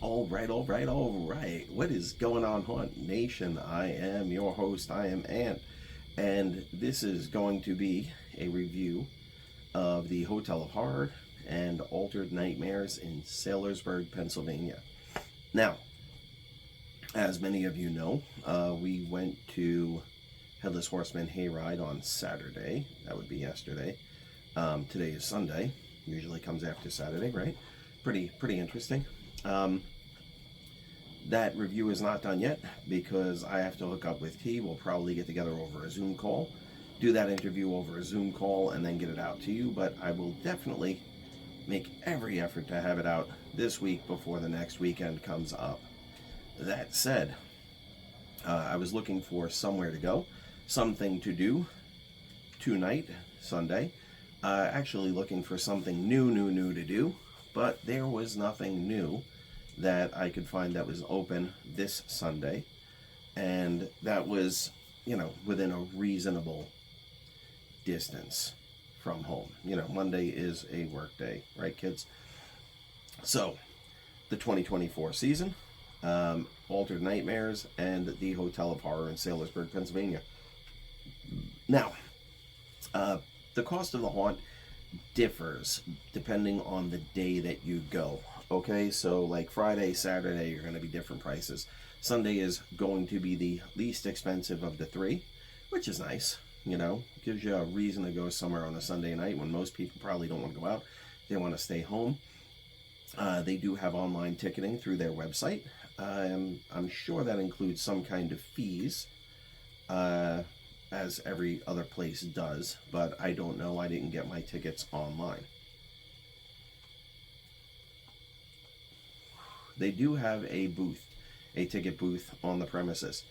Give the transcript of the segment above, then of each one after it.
All right. What is going on, Haunt Nation? I am your host. I am Ant. And this is going to be a review of the Hotel of Horror and Altered Nightmares in Saylorsburg, Pennsylvania. Now, as many of you know, we went to Headless Horseman Hayride on Saturday. That would be yesterday. Today is Sunday. Usually comes after Saturday, right? Pretty interesting. That review is not done yet because I have to hook up with T. We'll probably get together over a Zoom call, do that interview over a Zoom call, and then get it out to you. But I will definitely make every effort to have it out this week before the next weekend comes up. That said, I was looking for somewhere to go, something to do tonight, Sunday. Actually looking for something new to do, but there was nothing new that I could find that was open this Sunday, and that was, within a reasonable distance from home. Monday is a work day, right, kids? So, the 2024 season, Altered Nightmares, and the Hotel of Horror in Saylorsburg, Pennsylvania. Now, the cost of the haunt differs depending on the day that you go. Okay, so like Friday, Saturday, you're going to be different prices. Sunday is going to be the least expensive of the three, which is nice. Gives you a reason to go somewhere on a Sunday night when most people probably don't want to go out. They want to stay home. They do have online ticketing through their website. I'm sure that includes some kind of fees, as every other place does, but I don't know. I didn't get my tickets online. They do have a booth, a ticket booth on the premises.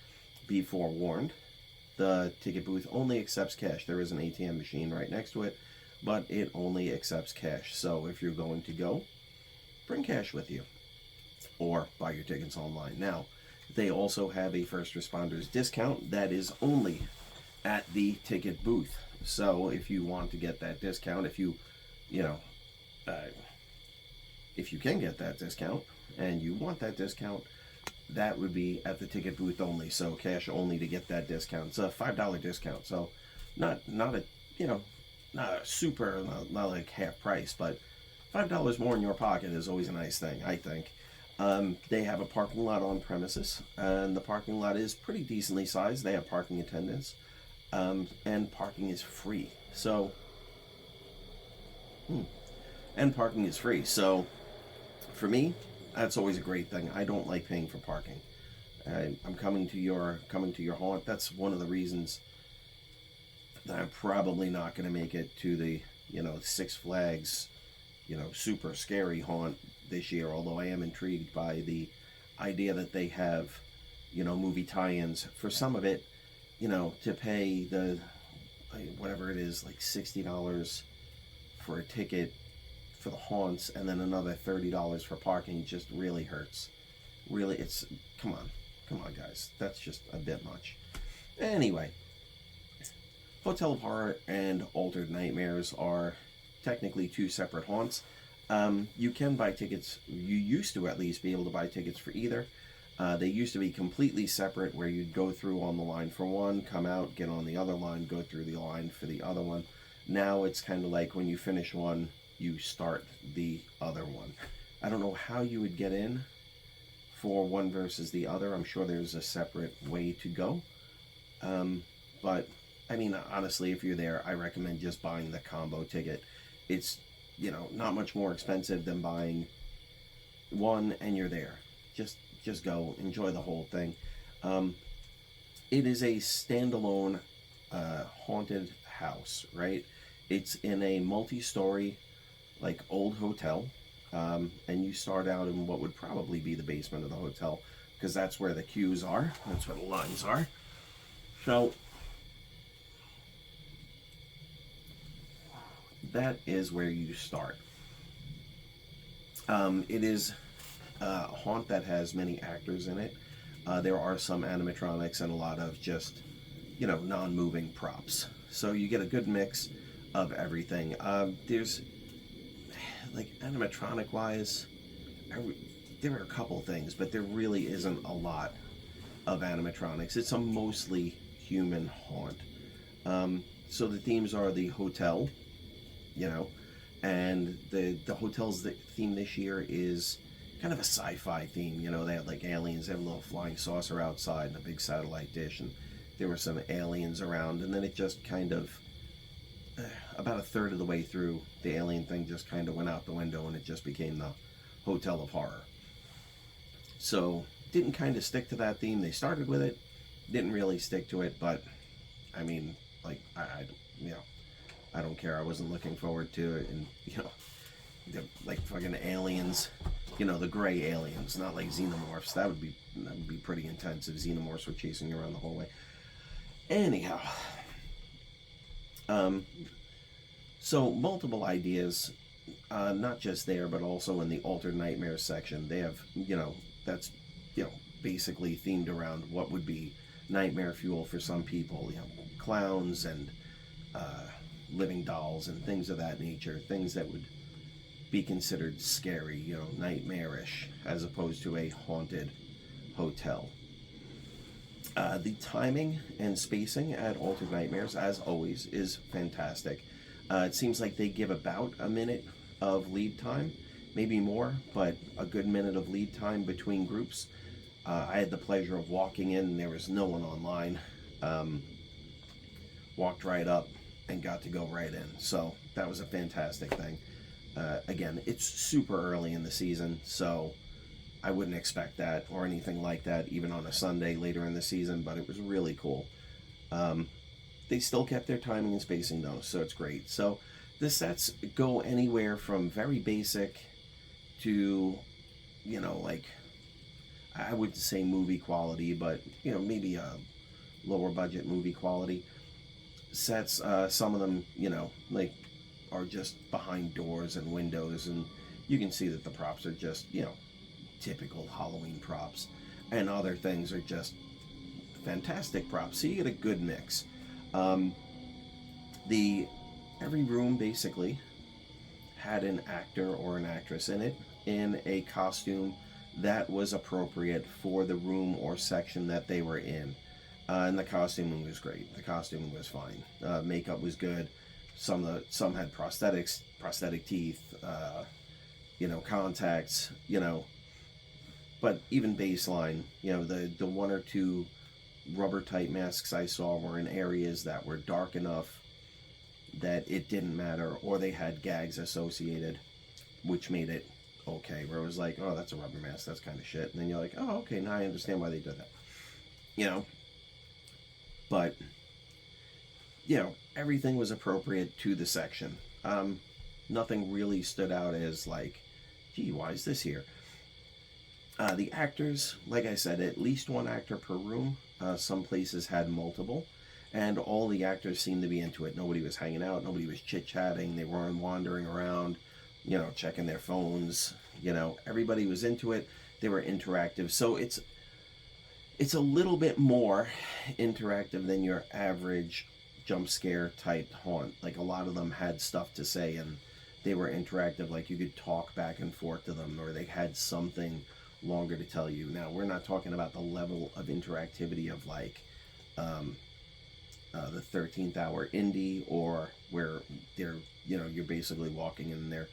Be forewarned, the ticket booth only accepts cash. There is an ATM machine right next to it, but it only accepts cash. So if you're going to go, bring cash with you or buy your tickets online. Now, they also have a first responders discount that is only at the ticket booth. So if you want to get that discount, if you can get that discount and you want that discount, that would be at the ticket booth only. So cash only to get that discount. It's a $5 discount. So not a super, not like half price, but $5 more in your pocket is always a nice thing, I think. They have a parking lot on premises, and the parking lot is pretty decently sized. They have parking attendants, and parking is free. So, for me, that's always a great thing. I don't like paying for parking. I'm coming to your haunt. That's one of the reasons that I'm probably not going to make it to the Six Flags super scary haunt this year, although I am intrigued by the idea that they have movie tie-ins. For some of it, to pay the whatever it is, like $60 for a ticket for the haunts and then another $30 for parking just really hurts. Really, it's come on guys, that's just a bit much. Anyway, Hotel of Horror and Altered Nightmares are technically two separate haunts. You can buy tickets. You used to at least be able to buy tickets for either. They used to be completely separate, where you'd go through on the line for one, come out, get on the other line, go through the line for the other one. Now it's kind of like when you finish one, you start the other one. I don't know how you would get in for one versus the other. I'm sure there's a separate way to go. But I mean, honestly, if you're there, I recommend just buying the combo ticket. It's, not much more expensive than buying one and you're there. Just go, enjoy the whole thing. It is a standalone haunted house, right? It's in a multi-story, like, old hotel, and you start out in what would probably be the basement of the hotel, because that's where the queues are, that's where the lines are. So that is where you start. It is a haunt that has many actors in it. There are some animatronics and a lot of just, non-moving props. So you get a good mix of everything. There's, like, animatronic-wise, there are a couple things, but there really isn't a lot of animatronics. It's a mostly human haunt. So the themes are the hotel, you know, and the hotel's theme this year is kind of a sci-fi theme. You know, they had like aliens, they have a little flying saucer outside and a big satellite dish, and there were some aliens around, and then it just kind of, about a third of the way through, the alien thing just kind of went out the window and it just became the Hotel of Horror. So, didn't kind of stick to that theme. They started with it, didn't really stick to it, but, I mean, like, I don't care. I wasn't looking forward to it, and, you know, like fucking aliens, you know, the gray aliens, not like xenomorphs. That would be pretty intense if xenomorphs were chasing you around the whole way. Anyhow, so multiple ideas, not just there, but also in the Altered Nightmares section. They have, you know, that's, you know, basically themed around what would be nightmare fuel for some people, you know, clowns and living dolls and things of that nature, things that would be considered scary, you know, nightmarish, as opposed to a haunted hotel. The timing and spacing at Altered Nightmares, as always, is fantastic. It seems like they give about a minute of lead time, maybe more, but a good minute of lead time between groups. I had the pleasure of walking in, and there was no one online. Walked right up and got to go right in. So that was a fantastic thing. Again, it's super early in the season, so I wouldn't expect that or anything like that even on a Sunday later in the season, but it was really cool. They still kept their timing and spacing though, so it's great. So the sets go anywhere from very basic to, you know, like, I wouldn't say movie quality, but, you know, maybe a lower budget movie quality sets. Some of them, you know, like, are just behind doors and windows, and you can see that the props are just, you know, typical Halloween props, and other things are just fantastic props. So you get a good mix. Every room basically had an actor or an actress in it in a costume that was appropriate for the room or section that they were in. And the costuming was great. The costuming was fine. Makeup was good. Some had prosthetic teeth, you know, contacts, you know. But even baseline, you know, the one or two rubber type masks I saw were in areas that were dark enough that it didn't matter, or they had gags associated, which made it okay. Where it was like, oh, that's a rubber mask, that's kind of shit. And then you're like, oh, okay, now I understand why they did that. You know? But, you know, everything was appropriate to the section. Nothing really stood out as like, gee, why is this here? The actors, like I said, at least one actor per room. Some places had multiple, and all the actors seemed to be into it. Nobody was hanging out, nobody was chit-chatting, they weren't wandering around, you know, checking their phones. You know, everybody was into it. They were interactive. So it's a little bit more interactive than your average jump scare type haunt. Like, a lot of them had stuff to say, and they were interactive. Like, you could talk back and forth to them, or they had something longer to tell you. Now, we're not talking about the level of interactivity of like the 13th Hour Indie, or where they're, you know, you're basically walking in there,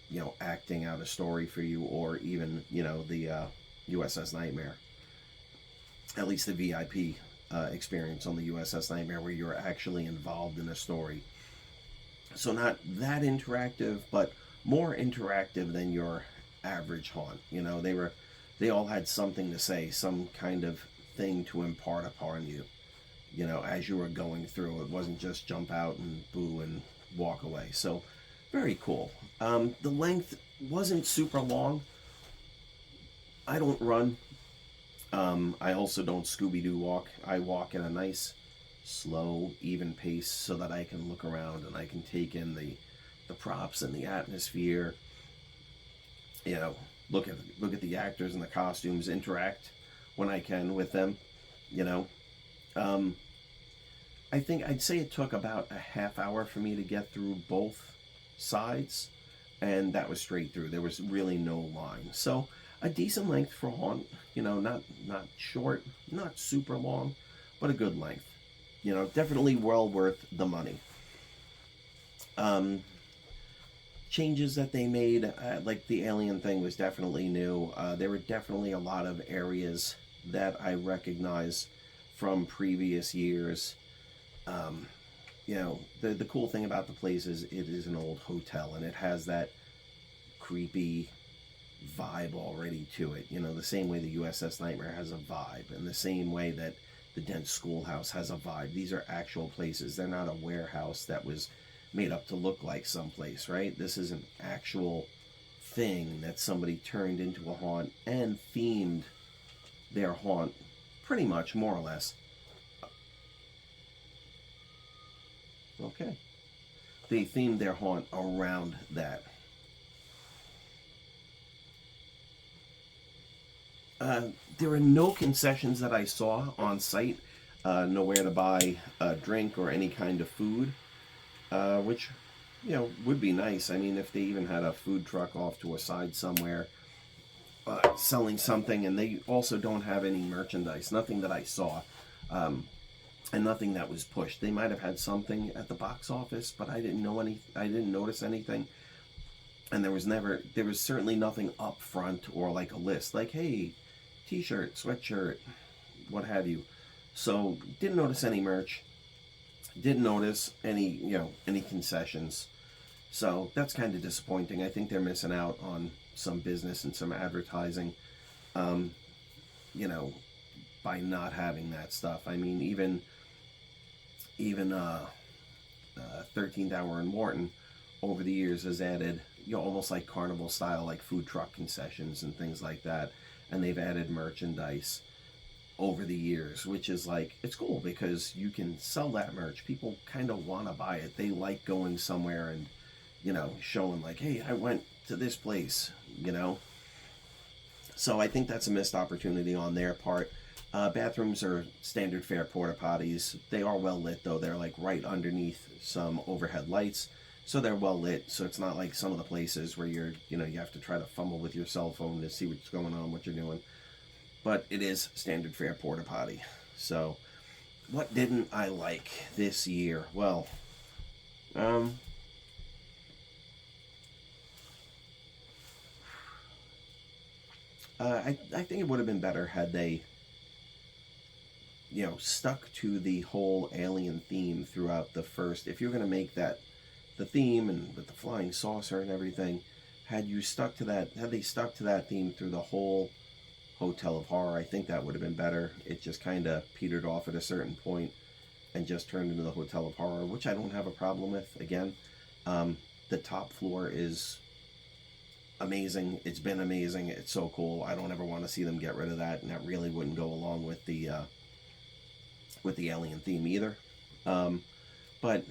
you know, acting out a story for you, or even, you know, the USS Nightmare, at least the VIP experience on the USS Nightmare, where you're actually involved in a story. So not that interactive, but more interactive than your average haunt. You know, they all had something to say, some kind of thing to impart upon you, you know, as you were going through. It wasn't just jump out and boo and walk away. So very cool. The length wasn't super long. I don't run. I also don't Scooby-Doo walk. I walk in a nice, slow, even pace so that I can look around and I can take in the props and the atmosphere. You know, look at the actors and the costumes, interact when I can with them. You know, I think I'd say it took about a half hour for me to get through both sides, and that was straight through. There was really no line. So a decent length for haunt. You know, not short, not super long, but a good length. You know, definitely well worth the money. Um, Changes that they made, like the alien thing was definitely new. There were definitely a lot of areas that I recognize from previous years. Um, you know, the cool thing about the place is it is an old hotel and it has that creepy vibe already to it. You know, the same way the USS Nightmare has a vibe, and the same way that the Dent Schoolhouse has a vibe. These are actual places. They're not a warehouse that was made up to look like someplace, right? This is an actual thing that somebody turned into a haunt and themed their haunt pretty much, more or less. Okay. They themed their haunt around that. There were no concessions that I saw on site. Nowhere to buy a drink or any kind of food, which, you know, would be nice. I mean, if they even had a food truck off to a side somewhere selling something, and they also don't have any merchandise, nothing that I saw, and nothing that was pushed. They might have had something at the box office, but I didn't know any. I didn't notice anything, and there was certainly nothing up front or like a list, like, hey, t-shirt, sweatshirt, what have you. So didn't notice any merch, didn't notice any, you know, any concessions. So that's kind of disappointing. I think they're missing out on some business and some advertising, um, you know, by not having that stuff. I mean, even 13th Hour in Morton over the years has added, you know, almost like carnival style, like food truck concessions and things like that. And they've added merchandise over the years, which is like, it's cool because you can sell that merch. People kind of want to buy it. They like going somewhere and, you know, showing like, hey, I went to this place, you know. So I think that's a missed opportunity on their part. Bathrooms are standard fare porta potties. They are well lit though. They're like right underneath some overhead lights, so they're well lit. So it's not like some of the places where you're, you know, you have to try to fumble with your cell phone to see what's going on, what you're doing. But it is standard fare porta potty. So, what didn't I like this year? Well, um, I think it would have been better had they, you know, stuck to the whole alien theme throughout the first. If you're going to make that the theme and with the flying saucer and everything, had they stuck to that theme through the whole Hotel of Horror, I think that would have been better. It just kind of petered off at a certain point and just turned into the Hotel of Horror, which I don't have a problem with. Again, the top floor is amazing. It's been amazing. It's so cool. I don't ever want to see them get rid of that, and that really wouldn't go along with the alien theme either. But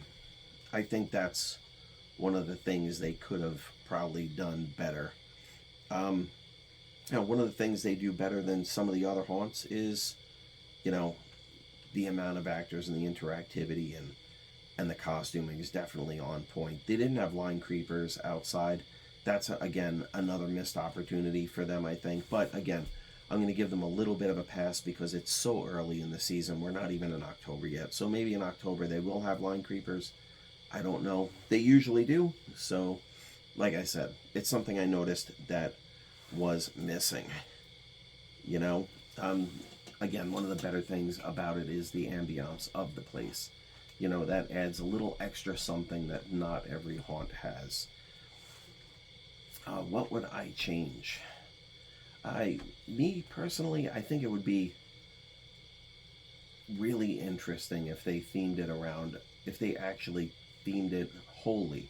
I think that's one of the things they could have probably done better. You know, one of the things they do better than some of the other haunts is, you know, the amount of actors and the interactivity and the costuming is definitely on point. They didn't have line creepers outside. That's, again, another missed opportunity for them, I think. But, again, I'm going to give them a little bit of a pass because it's so early in the season. We're not even in October yet. So maybe in October they will have line creepers. I don't know. They usually do. So, like I said, it's something I noticed that was missing. You know? Again, one of the better things about it is the ambiance of the place. You know, that adds a little extra something that not every haunt has. What would I change? Me personally, I think it would be really interesting if they themed it around, if they actually themed it wholly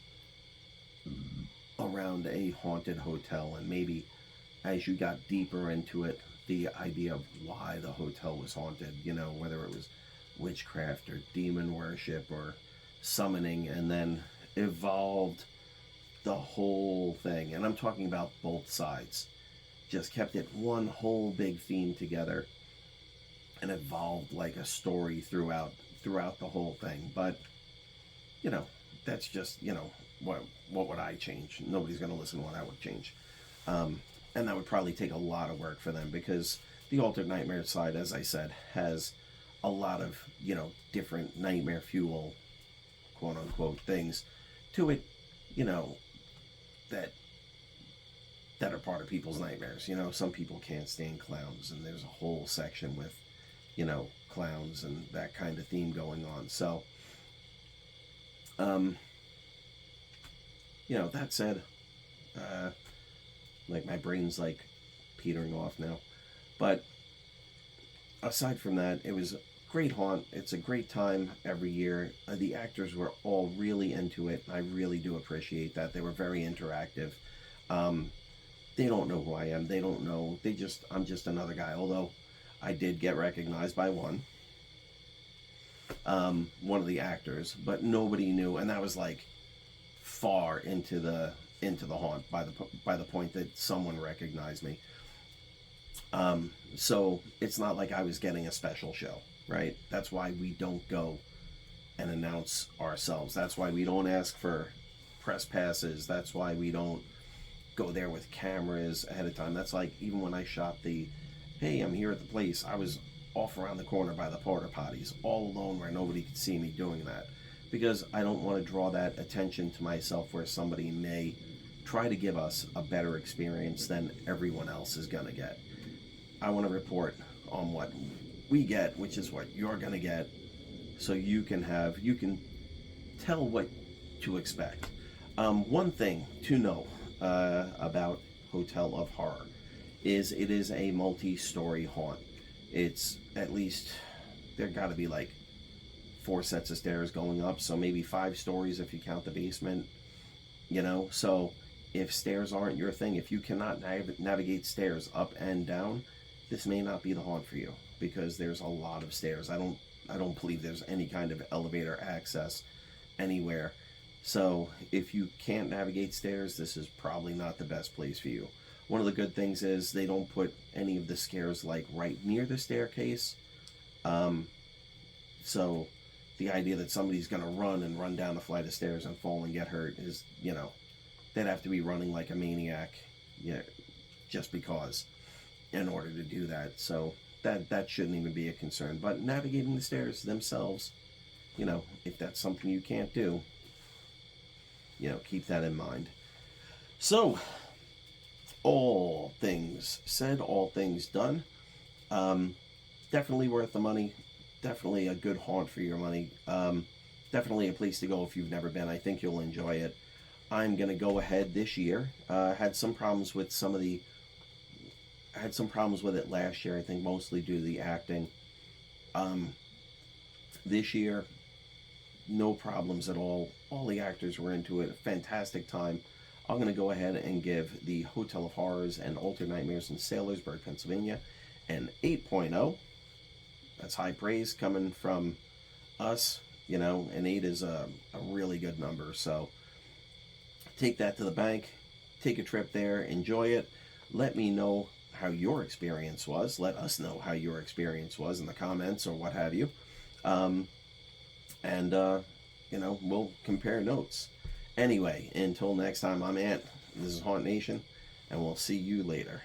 around a haunted hotel, and maybe as you got deeper into it, the idea of why the hotel was haunted, you know, whether it was witchcraft or demon worship or summoning, and then evolved the whole thing. And I'm talking about both sides. Just kept it one whole big theme together and evolved like a story throughout the whole thing. But, you know, that's just, you know, what would I change? Nobody's going to listen to what I would change. and that would probably take a lot of work for them, because the Altered Nightmares side, as I said, has a lot of, different nightmare fuel, quote unquote, things to it, you know, that are part of people's nightmares. Some people can't stand clowns, and there's a whole section with, clowns and that kind of theme going on. So, that said, like, my brain's like petering off now. But aside from that, it was a great haunt. It's a great time every year. The actors were all really into it. I really do appreciate that. They were very interactive. They don't know who I am. They don't know. I'm just another guy. Although I did get recognized by one of the actors, but nobody knew, and that was like far into the haunt by the point that someone recognized me. So it's not like I was getting a special show, right? That's why we don't go and announce ourselves. That's why we don't ask for press passes. That's why we don't go there with cameras ahead of time. That's like, even when I shot the, hey, I'm here at the place, I was off around the corner by the porta potties, all alone, where nobody could see me doing that, because I don't want to draw that attention to myself where somebody may try to give us a better experience than everyone else is going to get. I want to report on what we get, which is what you're going to get, so you can tell what to expect. One thing to know about Hotel of Horror is it is a multi-story haunt. It's at least, there got to be like 4 sets of stairs going up, so maybe 5 stories if you count the basement, so if stairs aren't your thing, if you cannot navigate stairs up and down, this may not be the haunt for you, because there's a lot of stairs. I don't believe there's any kind of elevator access anywhere. So if you can't navigate stairs, this is probably not the best place for you. One of the good things is they don't put any of the scares like right near the staircase. So the idea that somebody's going to run down a flight of stairs and fall and get hurt is, they'd have to be running like a maniac, just because, in order to do that. So that shouldn't even be a concern. But navigating the stairs themselves, if that's something you can't do, keep that in mind. So, all things said, all things done. Definitely worth the money. Definitely a good haunt for your money. Definitely a place to go if you've never been. I think you'll enjoy it. I'm going to go ahead this year. Had some problems with I had some problems with it last year, I think mostly due to the acting. This year, no problems at all. All the actors were into it. Fantastic time. I'm going to go ahead and give the Hotel of Horrors and Altered Nightmares in Saylorsburg, Pennsylvania, an 8.0. That's high praise coming from us. An 8 is a really good number. So take that to the bank. Take a trip there. Enjoy it. Let me know how your experience was. Let us know how your experience was in the comments or what have you. We'll compare notes. Anyway, until next time, I'm Ant. This is Haunt Nation, and we'll see you later.